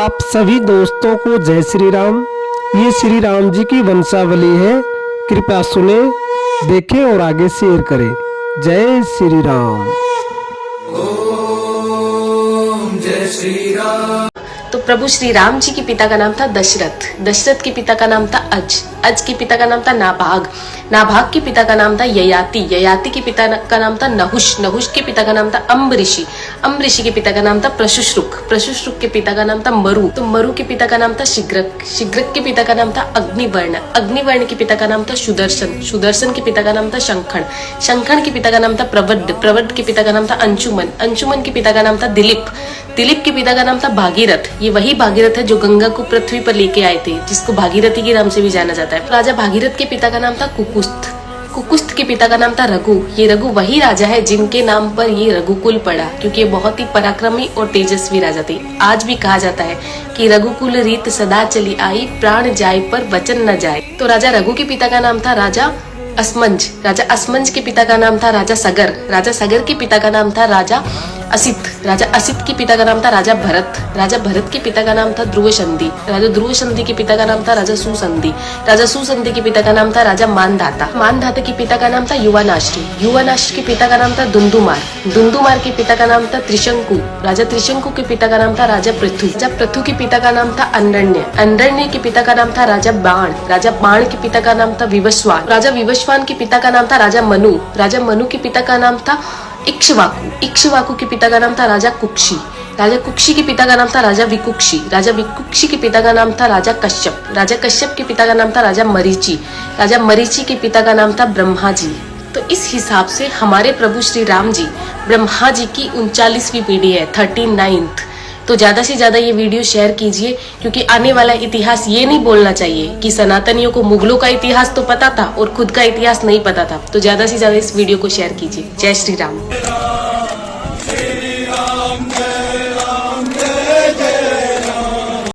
आप सभी दोस्तों को जय श्री राम। ये श्री राम जी की वंशावली है, कृपया सुने, देखें और आगे शेयर करें। जय श्री राम। ओम जय श्री राम। तो प्रभु श्री राम जी के पिता का नाम था दशरथ, दशरथ के पिता का नाम था अज, अज के पिता का नाम था नाभाग, नाभाग के पिता का नाम था ययाति, ययाति के पिता का नाम था नहुष, नहुष के पिता का नाम था अम्बऋषि, अम्बऋषि के पिता का नाम था प्रशुश्रुक, प्रशुश्रुक के पिता का नाम था मरु, तो मरु के पिता का नाम था शिग्रक, शिग्रक के पिता का नाम था अग्निवर्ण, अग्निवर्ण के पिता का नाम था सुदर्शन, सुदर्शन के पिता का नाम था शंखण, शंखण के पिता का नाम था प्रवड्ड, प्रवड्ड के पिता का नाम था अंशुमन, अंशुमन के पिता का नाम था दिलीप, दिलीप के पिता का नाम था भागीरथ, ये वही भागीरथ है जो गंगा को पृथ्वी पर लेके आए थे, जिसको भागीरथी के नाम से भी जाना जाता है। राजा भागीरथ के पिता का नाम था कुकुस्थ, कुकुस्थ के पिता का नाम था रघु, ये रघु वही राजा है जिनके नाम पर ये रघुकुल पड़ा, क्योंकि ये बहुत ही पराक्रमी और तेजस्वी राजा थे। आज भी कहा जाता है कि रघुकुल रीत सदा चली आई, प्राण जाए पर वचन न जाए। तो राजा रघु के पिता का नाम था राजा असमंज, राजा असमंज के पिता का नाम था राजा सगर, राजा सगर के पिता का नाम था राजा असित, राजा असित के पिता का नाम था राजा भरत, राजा भरत के पिता का नाम था ध्रुव संधि, राजा ध्रुव संधि के पिता का नाम था राजा सुसंधि, राजा सुसंधि के पिता का नाम था राजा मानधाता, मानधाता के पिता का नाम था युवानाश्री, युवानाश्री के पिता का नाम था दुंदुमार, दुंदुमार के पिता का नाम था त्रिशंकु, राजा त्रिशंकु के पिता का नाम था राजा पृथु, राजा पृथु के पिता का नाम था अंडरण्य, अंडरण्य के पिता का नाम था राजा बाण, राजा बाण के पिता का नाम था विवस्वान, राजा विवस्वान के पिता का नाम था राजा मनु, राजा मनु के पिता का नाम था इक्ष्वाकु, इक्ष्वाकु के पिता का नाम था राजा कुक्षी, राजा कुक्षी के पिता का नाम था राजा विकुक्षी, राजा विकुक्षी के पिता का नाम था राजा कश्यप, राजा कश्यप के पिता का नाम था राजा मरीचि, राजा मरीचि के पिता का नाम था ब्रह्मा जी। तो इस हिसाब से हमारे प्रभु श्री राम जी ब्रह्मा जी की 39वीं पीढ़ी है, 39th। तो ज्यादा से ज्यादा ये वीडियो शेयर कीजिए, क्योंकि आने वाला इतिहास ये नहीं बोलना चाहिए कि सनातनियों को मुगलों का इतिहास तो पता था और खुद का इतिहास नहीं पता था। तो ज्यादा से ज्यादा इस वीडियो को शेयर कीजिए। जय श्री राम।